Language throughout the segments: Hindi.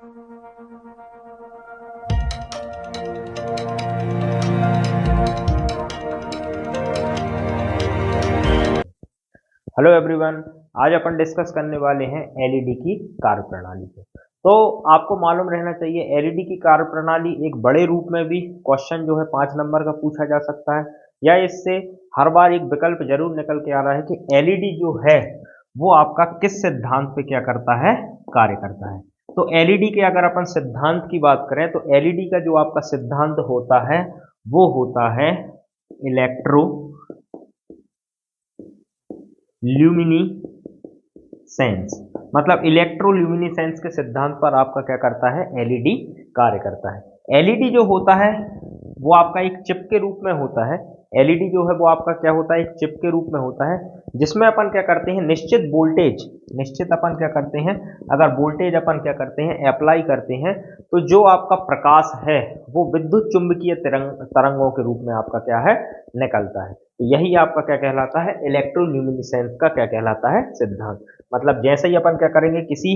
हेलो एवरीवन, आज अपन डिस्कस करने वाले हैं एलईडी की कार्यप्रणाली पे। तो आपको मालूम रहना चाहिए एलईडी की कार्यप्रणाली एक बड़े रूप में भी क्वेश्चन जो है 5 नंबर का पूछा जा सकता है, या इससे हर बार एक विकल्प जरूर निकल के आ रहा है कि एलईडी जो है वो आपका किस सिद्धांत पे क्या करता है, कार्य करता है। तो एलईडी के अगर अपन सिद्धांत की बात करें तो एलईडी का जो आपका सिद्धांत होता है वो होता है इलेक्ट्रो ल्यूमिनिसेंस। मतलब इलेक्ट्रोल्यूमिनिसेंस के सिद्धांत पर आपका क्या करता है, एलईडी कार्य करता है। एलईडी जो होता है वो आपका एक चिप के रूप में होता है। एलईडी जो है वो आपका क्या होता है, एक चिप के रूप में होता है, जिसमें अपन क्या करते हैं, निश्चित वोल्टेज, निश्चित अपन क्या करते हैं, अगर वोल्टेज अपन क्या करते हैं, अप्लाई करते हैं, तो जो आपका प्रकाश है वो विद्युत चुंबकीय तरंगों के रूप में आपका क्या है, निकलता है। तो यही आपका क्या कहलाता है, इलेक्ट्रोल्यूमिनिसेंस का क्या कहलाता है, सिद्धांत। मतलब जैसे ही अपन क्या करेंगे, किसी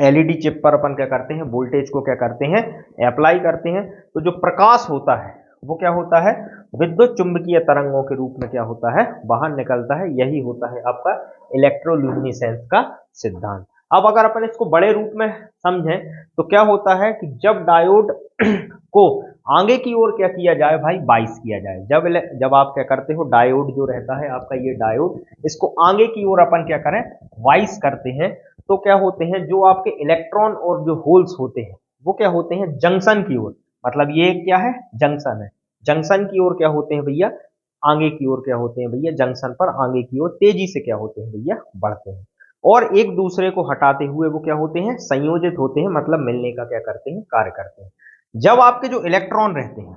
एलईडी चिप पर अपन क्या करते हैं, वोल्टेज को क्या करते हैं, अप्लाई करते हैं, तो जो प्रकाश होता है वो क्या होता है, विद्युत चुंबकीय तरंगों के रूप में क्या होता है, बाहर निकलता है। यही होता है आपका इलेक्ट्रोल्यूमिनिसेंस का सिद्धांत। अब अगर अपन इसको बड़े रूप में समझें तो क्या होता है कि जब डायोड को आगे की ओर क्या किया जाए भाई, बाइस किया जाए। जब आप क्या करते हो, डायोड जो रहता है आपका, ये डायोड, इसको आगे की ओर अपन क्या करें, वाइस करते हैं, तो क्या होते हैं, जो आपके इलेक्ट्रॉन और जो होल्स होते हैं वो क्या होते हैं, जंक्शन की ओर। मतलब ये क्या है, जंक्शन है, जंक्शन की ओर क्या होते हैं भैया, आगे की ओर क्या होते हैं भैया, जंक्शन पर आगे की ओर तेजी से क्या होते हैं भैया, बढ़ते हैं, और एक दूसरे को हटाते हुए वो क्या होते हैं, संयोजित होते हैं, मतलब मिलने का क्या करते हैं, कार्य करते हैं। जब आपके जो इलेक्ट्रॉन रहते हैं,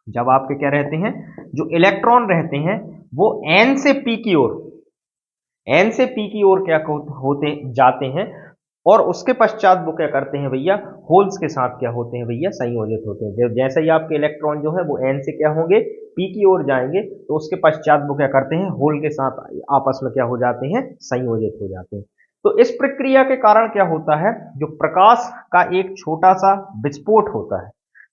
जब आपके क्या रहते हैं, जो इलेक्ट्रॉन रहते हैं, वो एन से पी की ओर, एन से पी की ओर क्या होते जाते हैं, और उसके पश्चात वो क्या करते हैं भैया, होल्स के साथ क्या होते हैं भैया, संयोजित होते हैं। जैसे ही आपके इलेक्ट्रॉन जो है वो एन से क्या होंगे, पी की ओर जाएंगे, तो उसके पश्चात वो क्या करते हैं, होल के साथ आपस में क्या हो जाते हैं, संयोजित हो जाते हैं। तो इस प्रक्रिया के कारण क्या होता है, जो प्रकाश का एक छोटा सा विस्फोट होता है,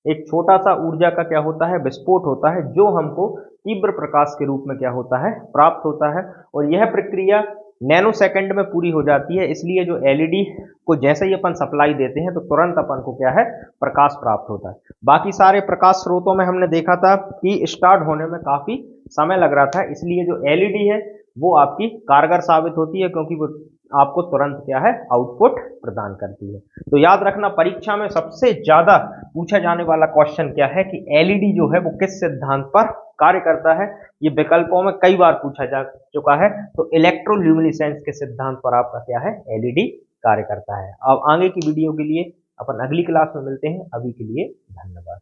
एक छोटा सा ऊर्जा का क्या होता है, विस्फोट होता है, जो हमको तीव्र प्रकाश के रूप में क्या होता है, प्राप्त होता है। और यह प्रक्रिया नैनो सेकंड में पूरी हो जाती है। इसलिए जो एलईडी को जैसे ही अपन सप्लाई देते हैं तो तुरंत अपन को क्या है, प्रकाश प्राप्त होता है। बाकी सारे प्रकाश स्रोतों में हमने देखा था कि स्टार्ट होने में काफी समय लग रहा था, इसलिए जो एलईडी है वो आपकी कारगर साबित होती है, क्योंकि वो आपको तुरंत क्या है, आउटपुट प्रदान करती है। तो याद रखना, परीक्षा में सबसे ज्यादा पूछा जाने वाला क्वेश्चन क्या है कि एलईडी जो है वो किस सिद्धांत पर कार्य करता है। ये विकल्पों में कई बार पूछा जा चुका है। तो इलेक्ट्रोल्यूमिनिसेंस के सिद्धांत पर आपका क्या है, एलईडी कार्य करता है। अब आगे की वीडियो के लिए अपन अगली क्लास में मिलते हैं। अभी के लिए धन्यवाद।